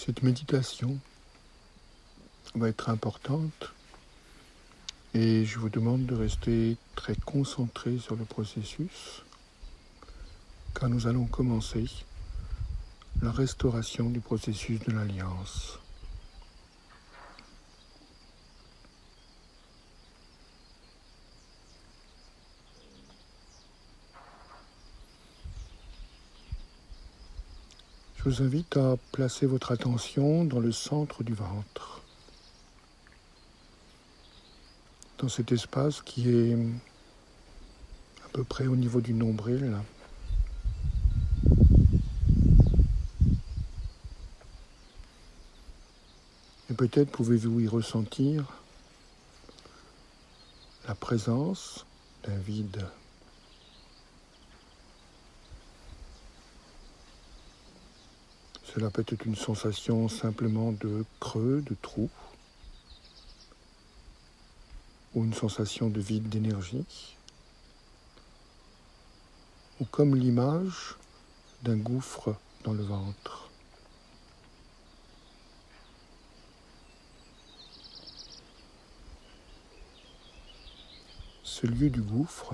Cette méditation va être importante et je vous demande de rester très concentré sur le processus car nous allons commencer la restauration du processus de l'Alliance. Je vous invite à placer votre attention dans le centre du ventre, dans cet espace qui est à peu près au niveau du nombril. Et peut-être pouvez-vous y ressentir la présence d'un vide. Cela peut être une sensation simplement de creux, de trou, ou une sensation de vide d'énergie, ou comme l'image d'un gouffre dans le ventre. Ce lieu du gouffre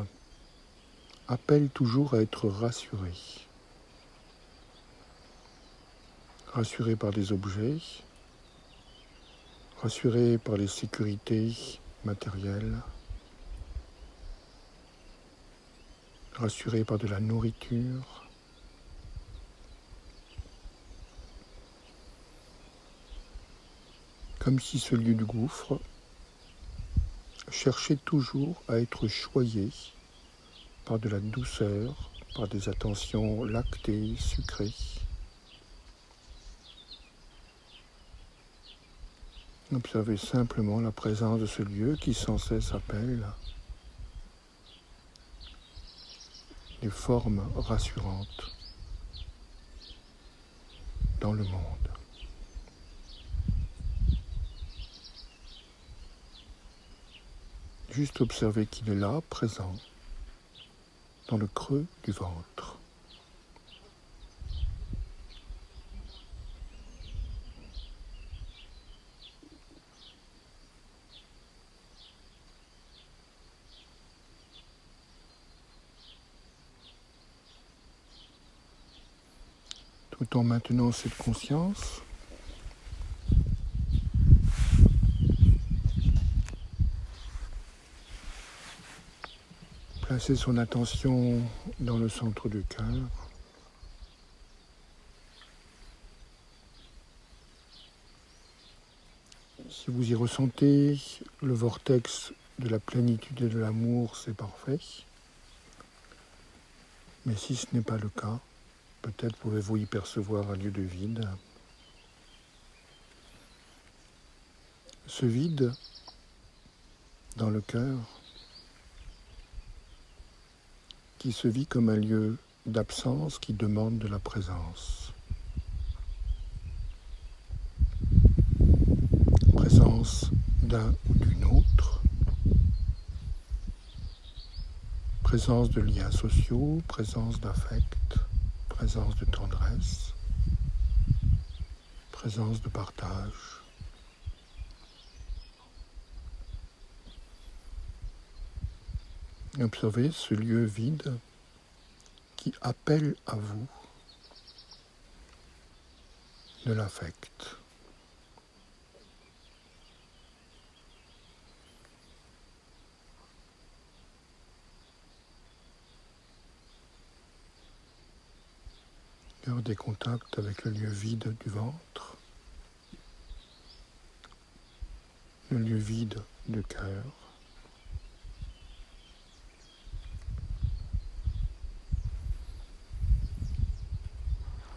appelle toujours à être rassuré. Rassuré par des objets, rassuré par les sécurités matérielles, rassuré par de la nourriture, comme si ce lieu du gouffre cherchait toujours à être choyé par de la douceur, par des attentions lactées, sucrées. Observez simplement la présence de ce lieu qui sans cesse appelle des formes rassurantes dans le monde. Juste observer qu'il est là, présent, dans le creux du ventre. Tout en maintenant cette conscience, placez son attention dans le centre du cœur. Si vous y ressentez le vortex de la plénitude et de l'amour, c'est parfait. Mais si ce n'est pas le cas, peut-être pouvez-vous y percevoir un lieu de vide. Ce vide dans le cœur qui se vit comme un lieu d'absence qui demande de la présence. Présence d'un ou d'une autre, présence de liens sociaux, présence d'affect, présence de tendresse, présence de partage. Et observez ce lieu vide qui appelle à vous de l'affect. Gardez contact avec le lieu vide du ventre, le lieu vide du cœur.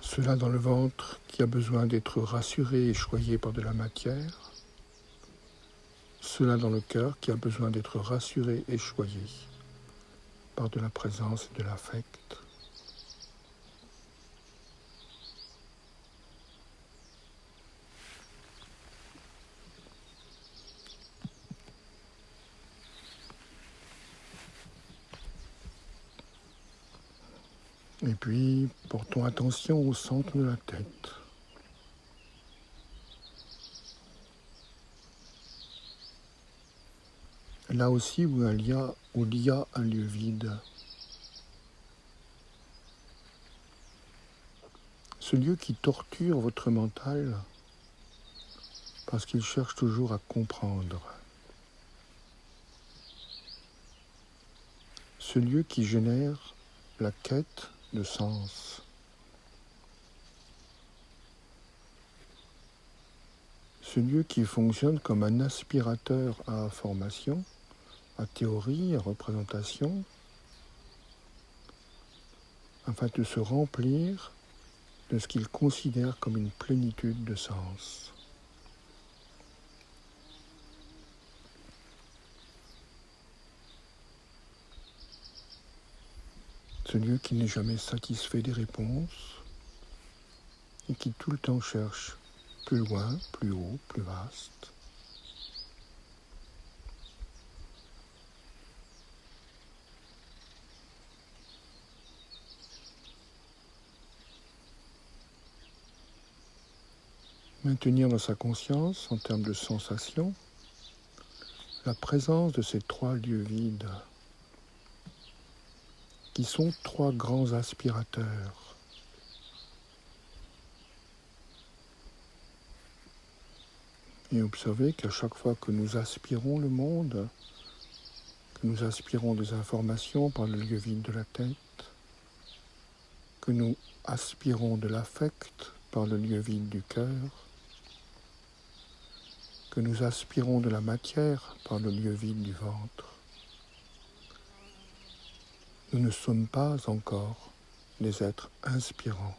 Cela dans le ventre qui a besoin d'être rassuré et choyé par de la matière. Cela dans le cœur qui a besoin d'être rassuré et choyé par de la présence et de l'affect. Et puis, portons attention au centre de la tête. là aussi où il y a un lieu vide. Ce lieu qui torture votre mental parce qu'il cherche toujours à comprendre. Ce lieu qui génère la quête de sens. Ce lieu qui fonctionne comme un aspirateur à information, à théorie, à représentation, afin de se remplir de ce qu'il considère comme une plénitude de sens. Ce lieu qui n'est jamais satisfait des réponses et qui tout le temps cherche plus loin, plus haut, plus vaste. Maintenir dans sa conscience, en termes de sensation, la présence de ces trois lieux vides, qui sont trois grands aspirateurs. Et observez qu'à chaque fois que nous aspirons le monde, que nous aspirons des informations par le lieu vide de la tête, que nous aspirons de l'affect par le lieu vide du cœur, que nous aspirons de la matière par le lieu vide du ventre, nous ne sommes pas encore des êtres inspirants.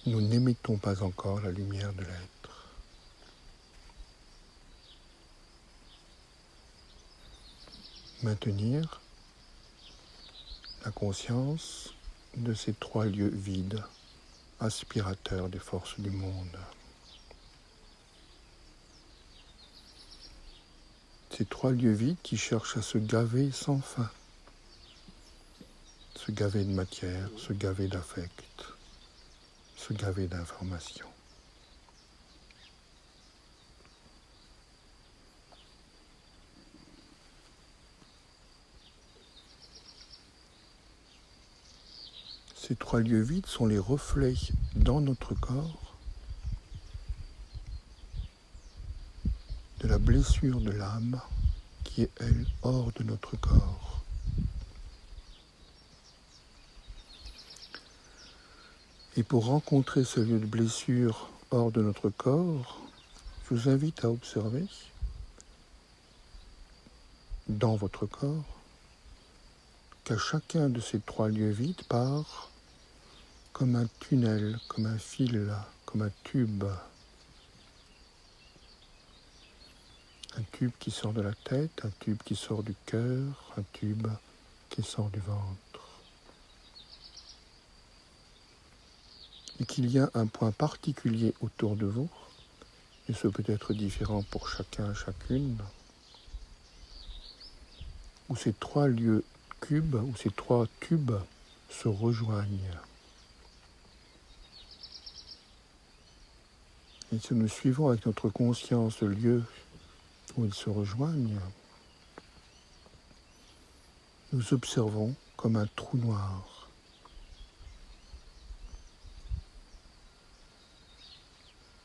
Nous n'émettons pas encore la lumière de l'être. Maintenir la conscience de ces trois lieux vides, aspirateurs des forces du monde. Ces trois lieux vides qui cherchent à se gaver sans fin, se gaver de matière, se gaver d'affect, se gaver d'informations. Ces trois lieux vides sont les reflets dans notre corps de la blessure de l'âme qui est, elle, hors de notre corps. Et pour rencontrer ce lieu de blessure hors de notre corps, je vous invite à observer dans votre corps qu'à chacun de ces trois lieux vides part comme un tunnel, comme un fil, comme un tube. Un tube qui sort de la tête, un tube qui sort du cœur, un tube qui sort du ventre. Et qu'il y a un point particulier autour de vous, et ce peut être différent pour chacun, chacune, où ces trois lieux cubes, où ces trois tubes se rejoignent. Et si nous suivons avec notre conscience le lieu où ils se rejoignent, nous observons comme un trou noir.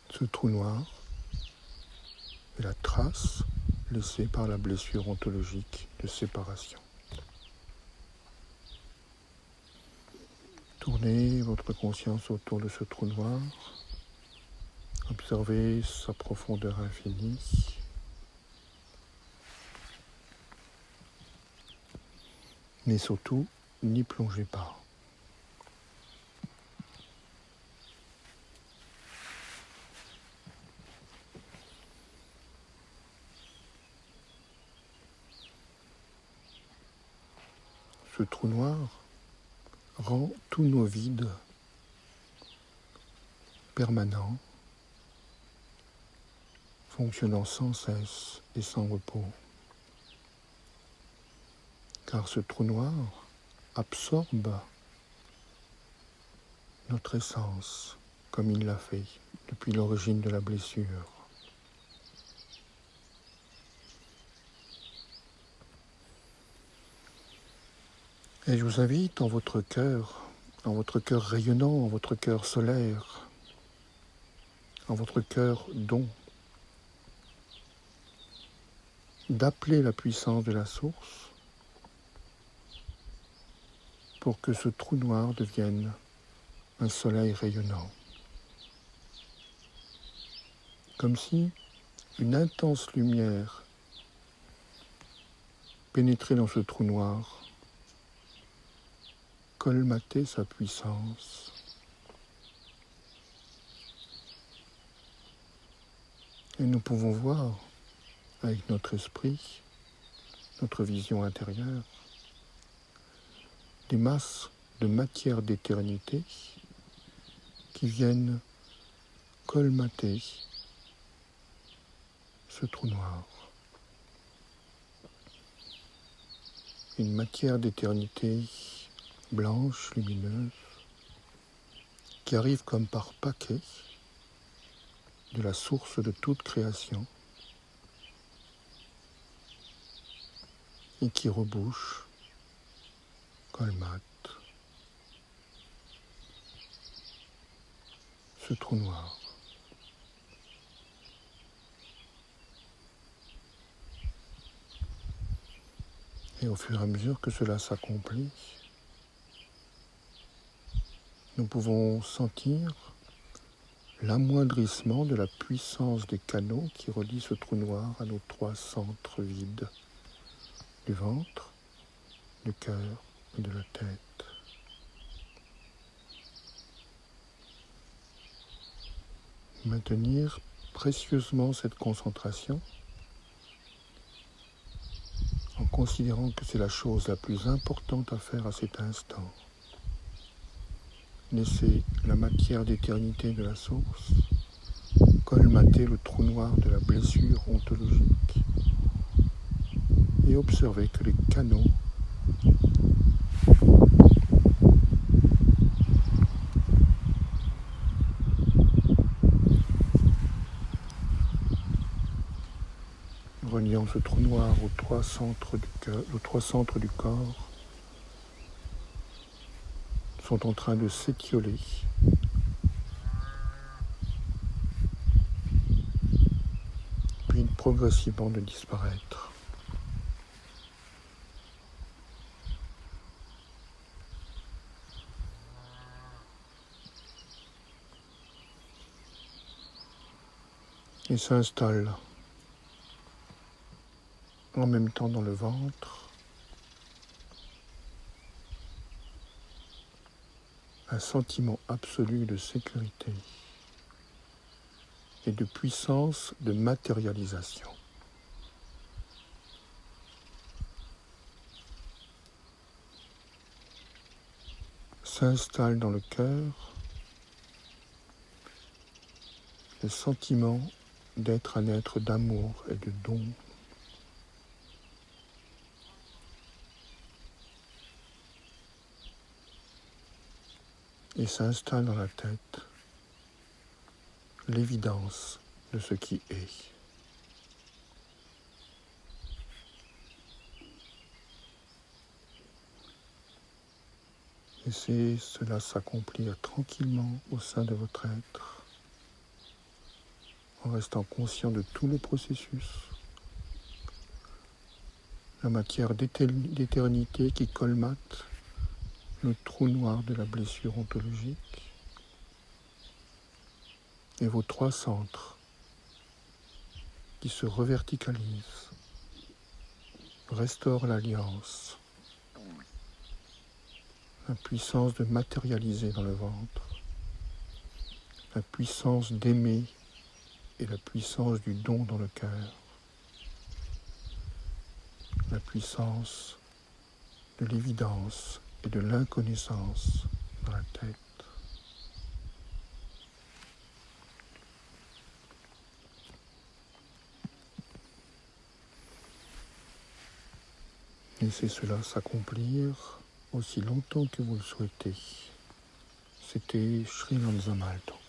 Ce trou noir est la trace laissée par la blessure ontologique de séparation. Tournez votre conscience autour de ce trou noir. Observez sa profondeur infinie. Mais surtout, n'y plongez pas. Ce trou noir rend tous nos vides permanents, fonctionnant sans cesse et sans repos. Car ce trou noir absorbe notre essence, comme il l'a fait depuis l'origine de la blessure. Et je vous invite en votre cœur rayonnant, en votre cœur solaire, en votre cœur don, d'appeler la puissance de la source pour que ce trou noir devienne un soleil rayonnant. Comme si une intense lumière pénétrait dans ce trou noir, colmatait sa puissance. Et nous pouvons voir avec notre esprit, notre vision intérieure, des masses de matière d'éternité qui viennent colmater ce trou noir. Une matière d'éternité blanche, lumineuse, qui arrive comme par paquet de la source de toute création et qui rebouche, colmate ce trou noir. Et au fur et à mesure que cela s'accomplit, nous pouvons sentir l'amoindrissement de la puissance des canaux qui relient ce trou noir à nos 3 centres vides du ventre, du cœur et de la tête. Maintenir précieusement cette concentration en considérant que c'est la chose la plus importante à faire à cet instant. Laisser la matière d'éternité de la source colmater le trou noir de la blessure ontologique et observer que les canaux reliant ce trou noir aux 3 centres du cœur, aux 3 centres du corps sont en train de s'étioler puis progressivement de disparaître. Et s'installe en même temps dans le ventre un sentiment absolu de sécurité et de puissance de matérialisation. S'installe dans le cœur le sentiment d'être un être d'amour et de don. Et s'installe dans la tête l'évidence de ce qui est. Laissez cela s'accomplir tranquillement au sein de votre être, en restant conscient de tout le processus. La matière d'éternité qui colmate le trou noir de la blessure ontologique et vos 3 centres qui se reverticalisent, restaurent l'alliance, la puissance de matérialiser dans le ventre, la puissance d'aimer et la puissance du don dans le cœur, la puissance de l'évidence et de l'inconnaissance dans la tête. Laissez cela s'accomplir aussi longtemps que vous le souhaitez. C'était Sri Lanzamalto.